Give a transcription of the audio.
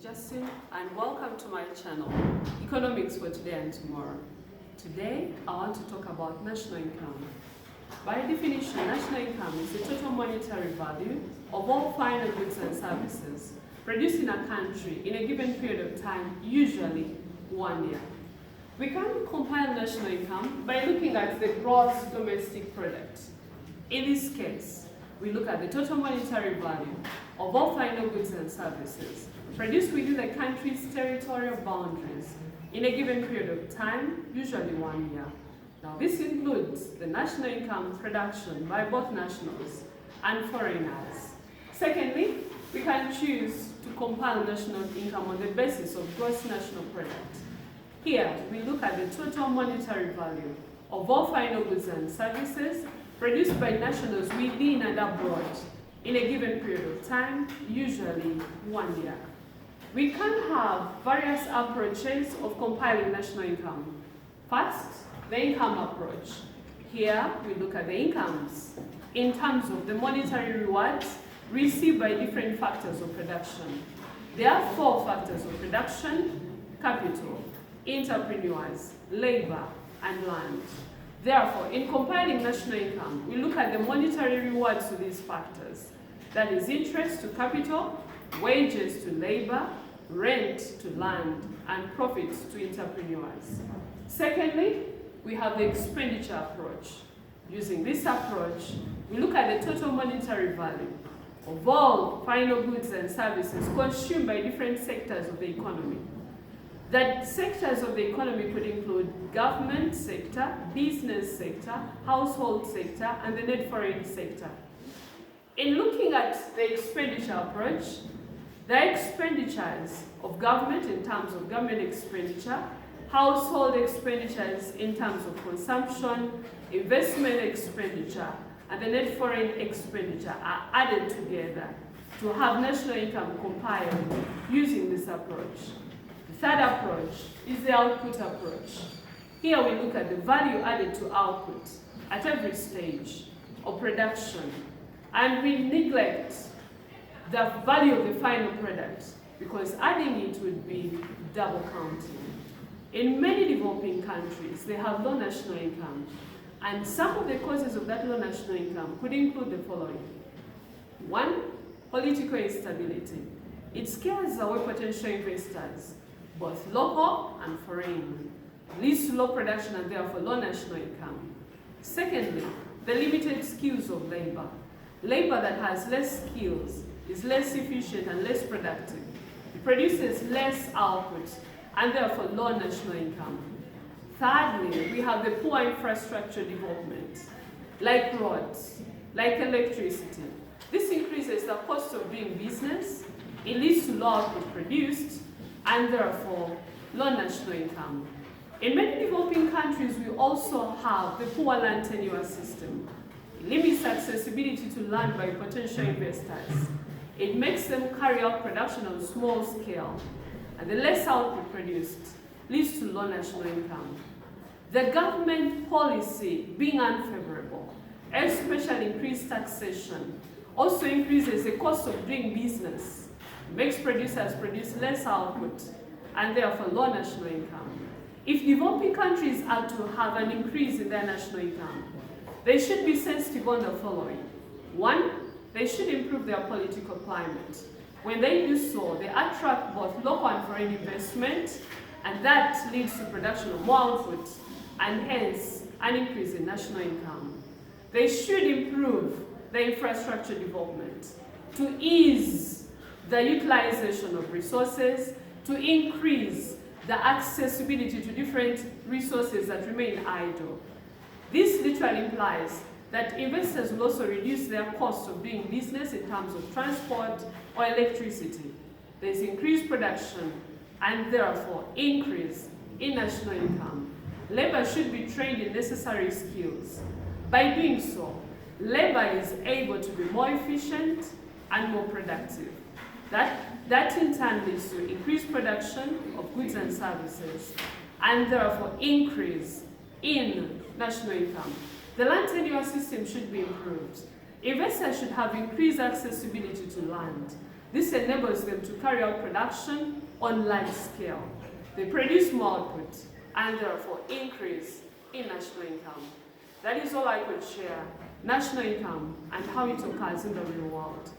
Justin, and welcome to my channel, Economics for Today and Tomorrow. Today, I want to talk about national income. By definition, national income is the total monetary value of all final goods and services produced in a country in a given period of time, usually 1 year. We can compile national income by looking at the gross domestic product. In this case, we look at the total monetary value of all final goods and services produced within the country's territorial boundaries in a given period of time, usually 1 year. Now, this includes the national income production by both nationals and foreigners. Secondly, we can choose to compile national income on the basis of gross national product. Here, we look at the total monetary value of all final goods and services produced by nationals within and abroad in a given period of time, usually 1 year. We can have various approaches of compiling national income. First, the income approach. Here, we look at the incomes in terms of the monetary rewards received by different factors of production. There are 4 factors of production: capital, entrepreneurs, labor, and land. Therefore, in compiling national income, we look at the monetary rewards to these factors. That is interest to capital, wages to labor, rent to land, and profits to entrepreneurs. Secondly, we have the expenditure approach. Using this approach, we look at the total monetary value of all final goods and services consumed by different sectors of the economy. That sectors of the economy could include government sector, business sector, household sector, and the net foreign sector. In looking at the expenditure approach, the expenditures of government in terms of government expenditure, household expenditures in terms of consumption, investment expenditure, and the net foreign expenditure are added together to have national income compiled using this approach. The third approach is the output approach. Here we look at the value added to output at every stage of production, and we neglect the value of the final product because adding it would be double counting. In many developing countries, they have low national income, and some of the causes of that low national income could include the following. 1, political instability. It scares away potential investors, both local and foreign, leads to low production and therefore low national income. Secondly, the limited skills of labor. Labor that has less skills is less efficient and less productive. It produces less output and therefore low national income. Thirdly, we have the poor infrastructure development, like roads, like electricity. This increases the cost of doing business, it leads to low output produced, and therefore low national income. In many developing countries, we also have the poor land tenure system. It limits accessibility to land by potential investors. It makes them carry out production on a small scale, and the less output produced leads to low national income. The government policy being unfavorable, especially increased taxation, also increases the cost of doing business, makes producers produce less output, and therefore low national income. If developing countries are to have an increase in their national income, they should be sensitive on the following. 1, they should improve their political climate. When they do so, they attract both local and foreign investment, and that leads to production of more output, and hence an increase in national income. They should improve the infrastructure development to ease the utilization of resources, to increase the accessibility to different resources that remain idle. This literally implies that investors will also reduce their cost of doing business in terms of transport or electricity. There's increased production and therefore increase in national income. Labor should be trained in necessary skills. By doing so, labor is able to be more efficient and more productive. That in turn leads to increased production of goods and services and therefore increase in national income. The land tenure system should be improved. Investors should have increased accessibility to land. This enables them to carry out production on large scale. They produce more output and therefore increase in national income. That is all I could share, national income and how it occurs in the real world.